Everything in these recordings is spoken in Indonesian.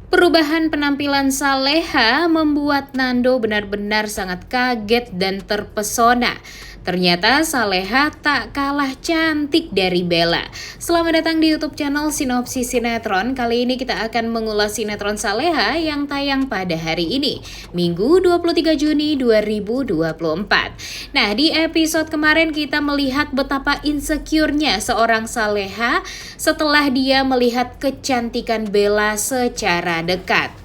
Perubahan penampilan Saleha membuat Nando benar-benar sangat kaget dan terpesona. Ternyata Saleha tak kalah cantik dari Bella. Selamat datang di YouTube channel Sinopsis Sinetron. Kali ini kita akan mengulas sinetron Saleha yang tayang pada hari ini, Minggu 23 Juni 2024. Nah, di episode kemarin kita melihat betapa insecure-nya seorang Saleha setelah dia melihat kecantikan Bella secara dekat.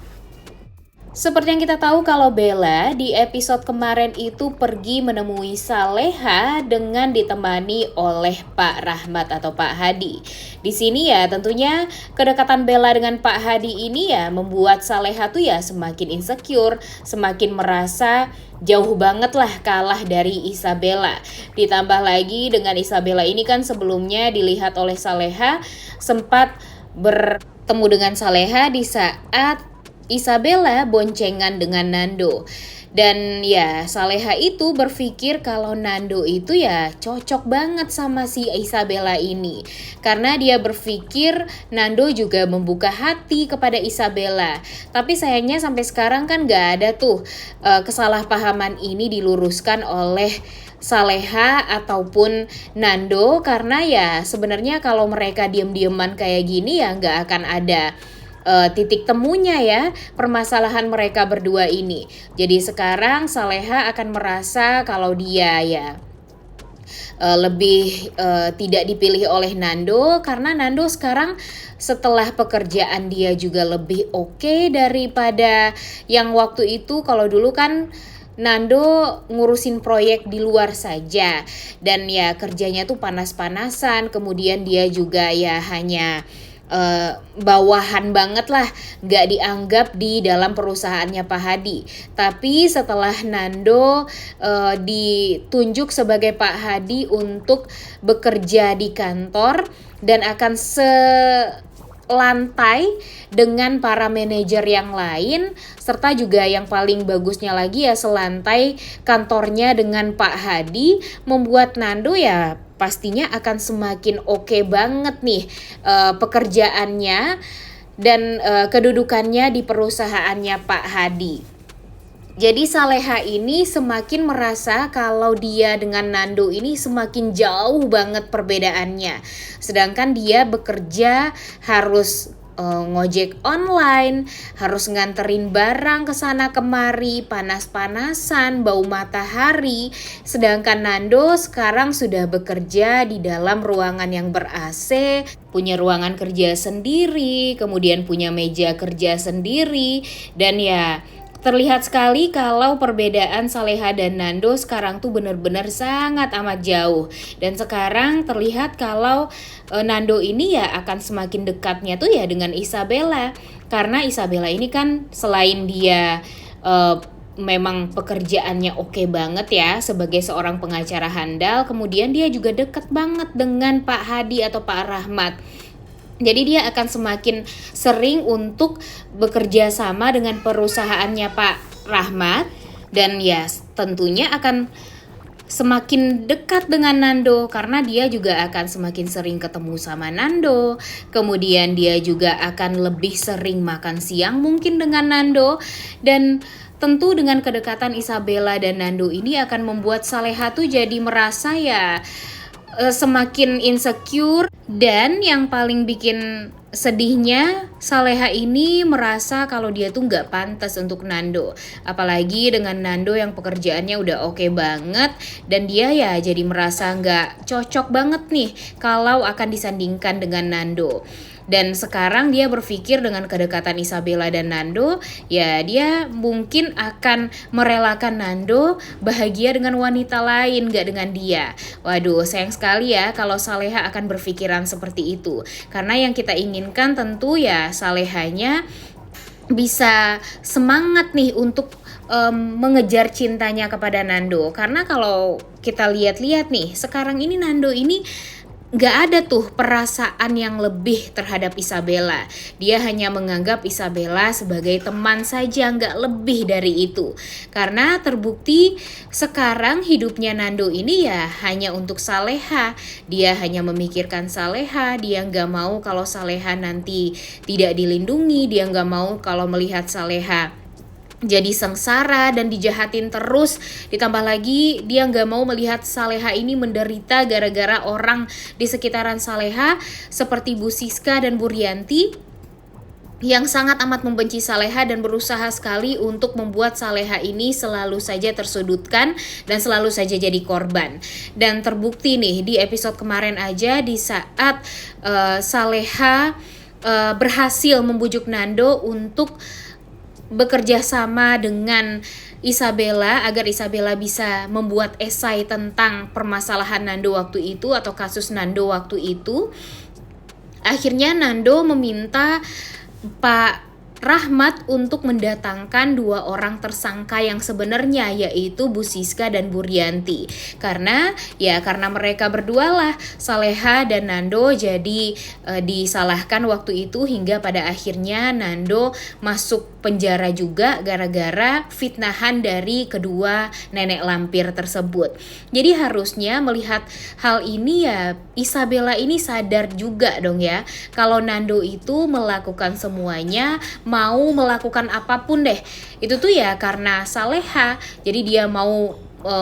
Seperti yang kita tahu kalau Bella di episode kemarin itu pergi menemui Saleha dengan ditemani oleh Pak Rahmat atau Pak Hadi. Di sini ya tentunya kedekatan Bella dengan Pak Hadi ini ya membuat Saleha tuh ya semakin insecure, semakin merasa jauh banget lah kalah dari Isabella. Ditambah lagi dengan Isabella ini kan sebelumnya dilihat oleh Saleha sempat bertemu dengan Saleha di saat Isabella boncengan dengan Nando. Dan ya Saleha itu berpikir kalau Nando itu ya cocok banget sama si Isabella ini. Karena dia berpikir Nando juga membuka hati kepada Isabella. Tapi sayangnya sampai sekarang kan gak ada tuh kesalahpahaman ini diluruskan oleh Saleha ataupun Nando. Karena ya sebenarnya kalau mereka diem-dieman kayak gini ya gak akan ada titik temunya ya permasalahan mereka berdua ini. Jadi sekarang Saleha akan merasa kalau dia ya lebih tidak dipilih oleh Nando karena Nando sekarang setelah pekerjaan dia juga lebih oke daripada yang waktu itu. Kalau dulu kan Nando ngurusin proyek di luar saja dan ya kerjanya tuh panas-panasan, kemudian dia juga ya hanya bawahan banget lah, gak dianggap di dalam perusahaannya Pak Hadi. Tapi setelah Nando ditunjuk sebagai Pak Hadi untuk bekerja di kantor dan akan lantai dengan para manajer yang lain, serta juga yang paling bagusnya lagi ya selantai kantornya dengan Pak Hadi, membuat Nando ya pastinya akan semakin oke banget nih pekerjaannya dan kedudukannya di perusahaannya Pak Hadi. Jadi Saleha ini semakin merasa kalau dia dengan Nando ini semakin jauh banget perbedaannya. Sedangkan dia bekerja harus ngojek online, harus nganterin barang ke sana kemari, panas-panasan, bau matahari. Sedangkan Nando sekarang sudah bekerja di dalam ruangan yang ber-AC, punya ruangan kerja sendiri, kemudian punya meja kerja sendiri, dan ya terlihat sekali kalau perbedaan Saleha dan Nando sekarang tuh benar-benar sangat amat jauh. Dan sekarang terlihat kalau Nando ini ya akan semakin dekatnya tuh ya dengan Isabella. Karena Isabella ini kan selain dia memang pekerjaannya oke banget ya sebagai seorang pengacara handal, kemudian dia juga dekat banget dengan Pak Hadi atau Pak Rahmat. Jadi dia akan semakin sering untuk bekerja sama dengan perusahaannya Pak Rahmat dan ya tentunya akan semakin dekat dengan Nando karena dia juga akan semakin sering ketemu sama Nando. Kemudian dia juga akan lebih sering makan siang mungkin dengan Nando. Dan tentu dengan kedekatan Isabella dan Nando ini akan membuat Saleha tuh jadi merasa ya semakin insecure. Dan yang paling bikin sedihnya, Saleha ini merasa kalau dia tuh gak pantas untuk Nando. Apalagi dengan Nando yang pekerjaannya udah oke banget, dan dia ya jadi merasa gak cocok banget nih kalau akan disandingkan dengan Nando. Dan sekarang dia berpikir dengan kedekatan Isabella dan Nando, ya dia mungkin akan merelakan Nando bahagia dengan wanita lain, gak dengan dia. Waduh, sayang sekali ya kalau Saleha akan berpikiran seperti itu. Karena yang kita inginkan tentu ya Salehanya bisa semangat nih untuk mengejar cintanya kepada Nando. Karena kalau kita lihat-lihat nih, sekarang ini Nando ini nggak ada tuh perasaan yang lebih terhadap Isabella. Dia hanya menganggap Isabella sebagai teman saja, nggak lebih dari itu. Karena terbukti sekarang hidupnya Nando ini ya hanya untuk Saleha. Dia hanya memikirkan Saleha, dia nggak mau kalau Saleha nanti tidak dilindungi, dia nggak mau kalau melihat Saleha jadi sengsara dan dijahatin terus. Ditambah lagi dia nggak mau melihat Saleha ini menderita gara-gara orang di sekitaran Saleha seperti Bu Siska dan Bu Rianti yang sangat amat membenci Saleha dan berusaha sekali untuk membuat Saleha ini selalu saja tersudutkan dan selalu saja jadi korban. Dan terbukti nih di episode kemarin aja, di saat Saleha berhasil membujuk Nando untuk bekerja sama dengan Isabella agar Isabella bisa membuat esai tentang permasalahan Nando waktu itu atau kasus Nando waktu itu. Akhirnya Nando meminta Pak Rahmat untuk mendatangkan 2 orang tersangka yang sebenarnya, yaitu Bu Siska dan Bu Rianti. Karena mereka berdua lah, Saleha dan Nando, jadi disalahkan waktu itu hingga pada akhirnya Nando masuk penjara juga gara-gara fitnahan dari kedua nenek lampir tersebut. Jadi harusnya melihat hal ini ya Isabella ini sadar juga dong ya, kalau Nando itu melakukan semuanya, mau melakukan apapun deh, itu tuh ya karena Saleha. Jadi dia mau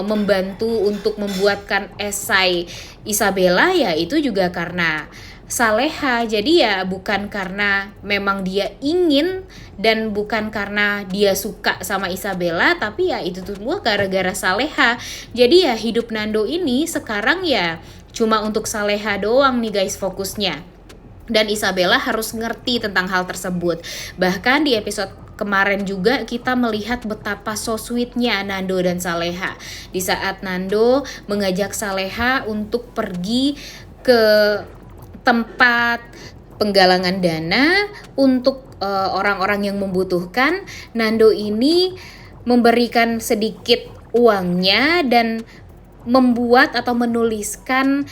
membantu untuk membuatkan esai Isabella ya itu juga karena Saleha. Jadi ya bukan karena memang dia ingin dan bukan karena dia suka sama Isabella, tapi ya itu tuh semua gara-gara Saleha. Jadi ya hidup Nando ini sekarang ya cuma untuk Saleha doang nih guys fokusnya. Dan Isabella harus ngerti tentang hal tersebut. Bahkan di episode kemarin juga kita melihat betapa so sweetnya Nando dan Saleha. Di saat Nando mengajak Saleha untuk pergi ke tempat penggalangan dana untuk orang-orang yang membutuhkan, Nando ini memberikan sedikit uangnya dan membuat atau menuliskan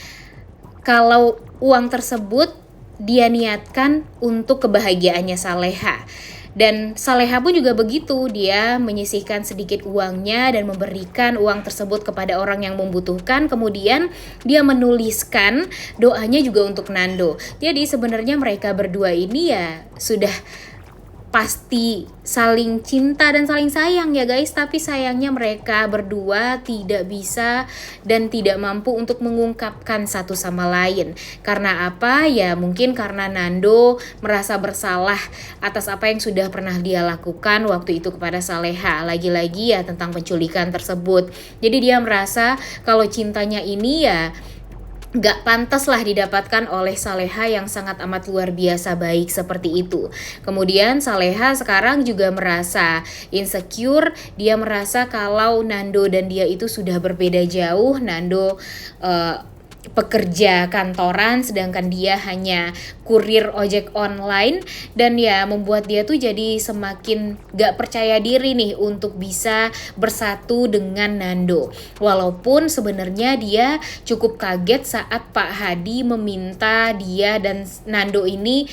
kalau uang tersebut dia niatkan untuk kebahagiaannya Saleha. Dan Saleha pun juga begitu, dia menyisihkan sedikit uangnya dan memberikan uang tersebut kepada orang yang membutuhkan. Kemudian dia menuliskan doanya juga untuk Nando. Jadi sebenarnya mereka berdua ini ya sudah pasti saling cinta dan saling sayang ya guys, tapi sayangnya mereka berdua tidak bisa dan tidak mampu untuk mengungkapkan satu sama lain. Karena apa? Ya mungkin karena Nando merasa bersalah atas apa yang sudah pernah dia lakukan waktu itu kepada Saleha, lagi-lagi ya tentang penculikan tersebut. Jadi dia merasa kalau cintanya ini ya gak pantas lah didapatkan oleh Saleha yang sangat amat luar biasa baik seperti itu. Kemudian Saleha sekarang juga merasa insecure. Dia merasa kalau Nando dan dia itu sudah berbeda jauh. Nando pekerja kantoran sedangkan dia hanya kurir ojek online, dan ya membuat dia tuh jadi semakin gak percaya diri nih untuk bisa bersatu dengan Nando. Walaupun sebenarnya dia cukup kaget saat Pak Hadi meminta dia dan Nando ini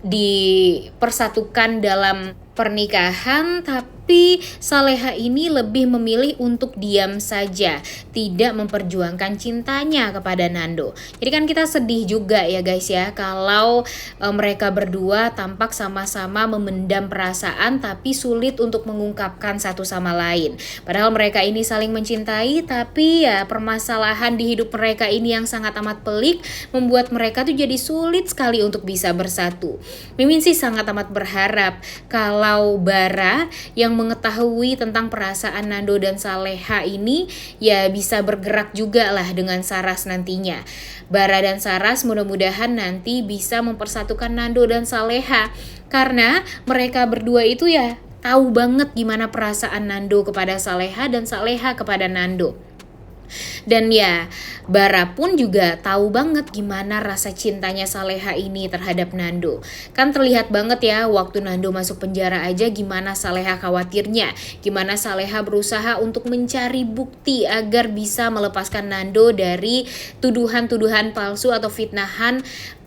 dipersatukan dalam pernikahan, tapi Saleha ini lebih memilih untuk diam saja, tidak memperjuangkan cintanya kepada Nando. Jadi kan kita sedih juga ya guys ya, kalau mereka berdua tampak sama-sama memendam perasaan tapi sulit untuk mengungkapkan satu sama lain. Padahal mereka ini saling mencintai, tapi ya permasalahan di hidup mereka ini yang sangat amat pelik membuat mereka tuh jadi sulit sekali untuk bisa bersatu. Mimin sih sangat amat berharap kalau Bara yang mengetahui tentang perasaan Nando dan Saleha ini ya bisa bergerak juga lah dengan Saras nantinya. Bara dan Saras mudah-mudahan nanti bisa mempersatukan Nando dan Saleha, karena mereka berdua itu ya tahu banget gimana perasaan Nando kepada Saleha dan Saleha kepada Nando. Dan ya, Bara pun juga tahu banget gimana rasa cintanya Saleha ini terhadap Nando. Kan terlihat banget ya waktu Nando masuk penjara aja gimana Saleha khawatirnya, gimana Saleha berusaha untuk mencari bukti agar bisa melepaskan Nando dari tuduhan-tuduhan palsu atau fitnahan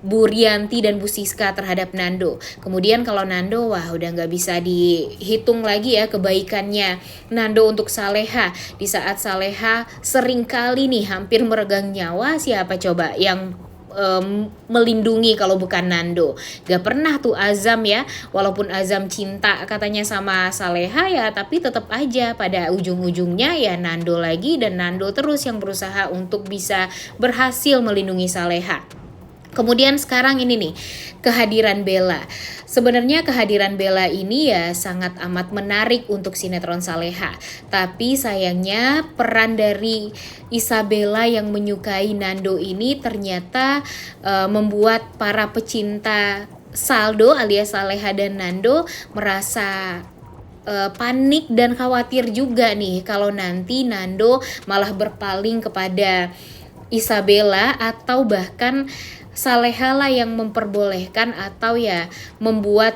Bu Rianti dan Bu Siska terhadap Nando. Kemudian kalau Nando, wah udah nggak bisa dihitung lagi ya kebaikannya Nando untuk Saleha. Di saat Saleha sering kali nih hampir meregang nyawa, siapa coba yang melindungi kalau bukan Nando? Gak pernah tuh Azam ya, walaupun Azam cinta katanya sama Saleha ya, tapi tetap aja pada ujung-ujungnya ya Nando lagi, dan Nando terus yang berusaha untuk bisa berhasil melindungi Saleha. Kemudian sekarang ini nih, kehadiran Bella. Sebenarnya kehadiran Bella ini ya sangat amat menarik untuk sinetron Saleha. Tapi sayangnya peran dari Isabella yang menyukai Nando ini ternyata membuat para pecinta Saldo alias Saleha dan Nando merasa panik dan khawatir juga nih kalau nanti Nando malah berpaling kepada Isabella, atau bahkan Saleha lah yang memperbolehkan atau ya membuat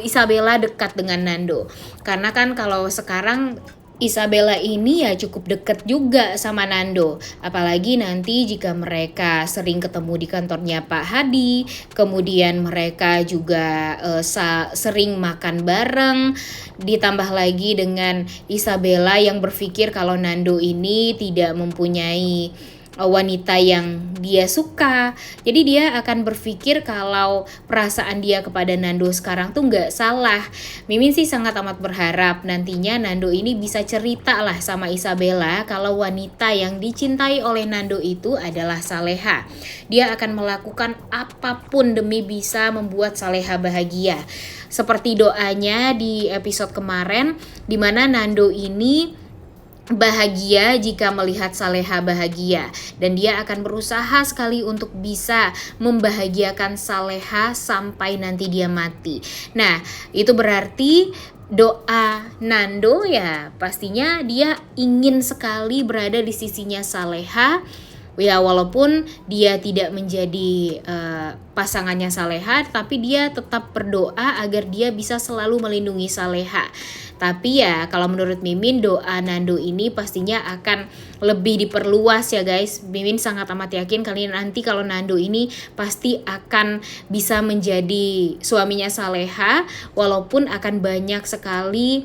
Isabella dekat dengan Nando. Karena kan kalau sekarang Isabella ini ya cukup dekat juga sama Nando. Apalagi nanti jika mereka sering ketemu di kantornya Pak Hadi, kemudian mereka juga sering makan bareng, ditambah lagi dengan Isabella yang berpikir kalau Nando ini tidak mempunyai wanita yang dia suka. Jadi dia akan berpikir kalau perasaan dia kepada Nando sekarang tuh nggak salah. Mimin sih sangat amat berharap nantinya Nando ini bisa cerita lah sama Isabella kalau wanita yang dicintai oleh Nando itu adalah Saleha. Dia akan melakukan apapun demi bisa membuat Saleha bahagia. Seperti doanya di episode kemarin, di mana Nando ini bahagia jika melihat Saleha bahagia, dan dia akan berusaha sekali untuk bisa membahagiakan Saleha sampai nanti dia mati. Nah, itu berarti doa Nando ya pastinya dia ingin sekali berada di sisinya Saleha. Ya walaupun dia tidak menjadi pasangannya Saleha, tapi dia tetap berdoa agar dia bisa selalu melindungi Saleha. Tapi ya kalau menurut Mimin, doa Nando ini pastinya akan lebih diperluas ya guys. Mimin sangat amat yakin kalian nanti kalau Nando ini pasti akan bisa menjadi suaminya Saleha, walaupun akan banyak sekali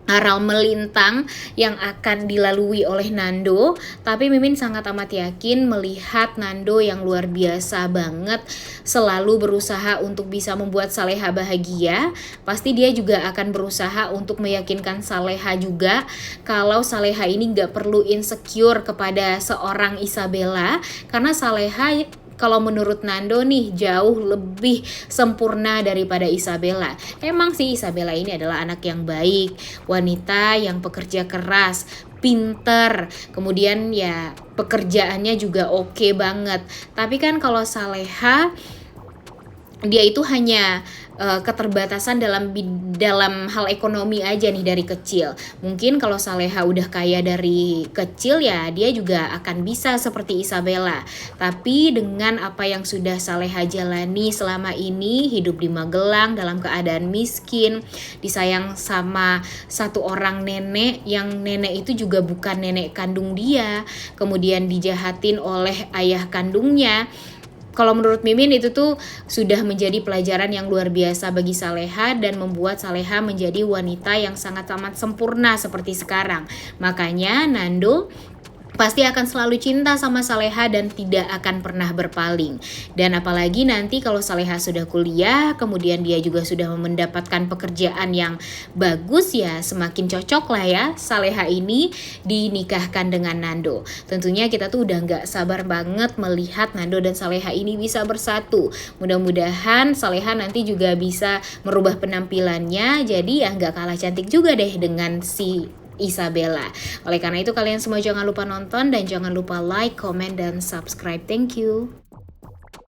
aral melintang yang akan dilalui oleh Nando. Tapi Mimin sangat amat yakin melihat Nando yang luar biasa banget selalu berusaha untuk bisa membuat Saleha bahagia. Pasti dia juga akan berusaha untuk meyakinkan Saleha juga kalau Saleha ini gak perlu insecure kepada seorang Isabella, karena Saleha kalau menurut Nando nih jauh lebih sempurna daripada Isabella. Emang sih Isabella ini adalah anak yang baik, wanita yang pekerja keras, pinter, kemudian ya pekerjaannya juga oke banget. Tapi kan kalau Saleha, dia itu hanya keterbatasan dalam hal ekonomi aja nih dari kecil. Mungkin kalau Saleha udah kaya dari kecil ya dia juga akan bisa seperti Isabella. Tapi dengan apa yang sudah Saleha jalani selama ini, hidup di Magelang dalam keadaan miskin, disayang sama satu orang nenek yang nenek itu juga bukan nenek kandung dia, kemudian dijahatin oleh ayah kandungnya. Kalau menurut Mimin itu tuh sudah menjadi pelajaran yang luar biasa bagi Saleha dan membuat Saleha menjadi wanita yang sangat amat sempurna seperti sekarang. Makanya Nando pasti akan selalu cinta sama Saleha dan tidak akan pernah berpaling. Dan apalagi nanti kalau Saleha sudah kuliah, kemudian dia juga sudah mendapatkan pekerjaan yang bagus, ya semakin cocok lah ya Saleha ini dinikahkan dengan Nando. Tentunya kita tuh udah gak sabar banget melihat Nando dan Saleha ini bisa bersatu. Mudah-mudahan Saleha nanti juga bisa merubah penampilannya jadi ya gak kalah cantik juga deh dengan si Isabella. Oleh karena itu kalian semua jangan lupa nonton dan jangan lupa like, comment, dan subscribe. Thank you.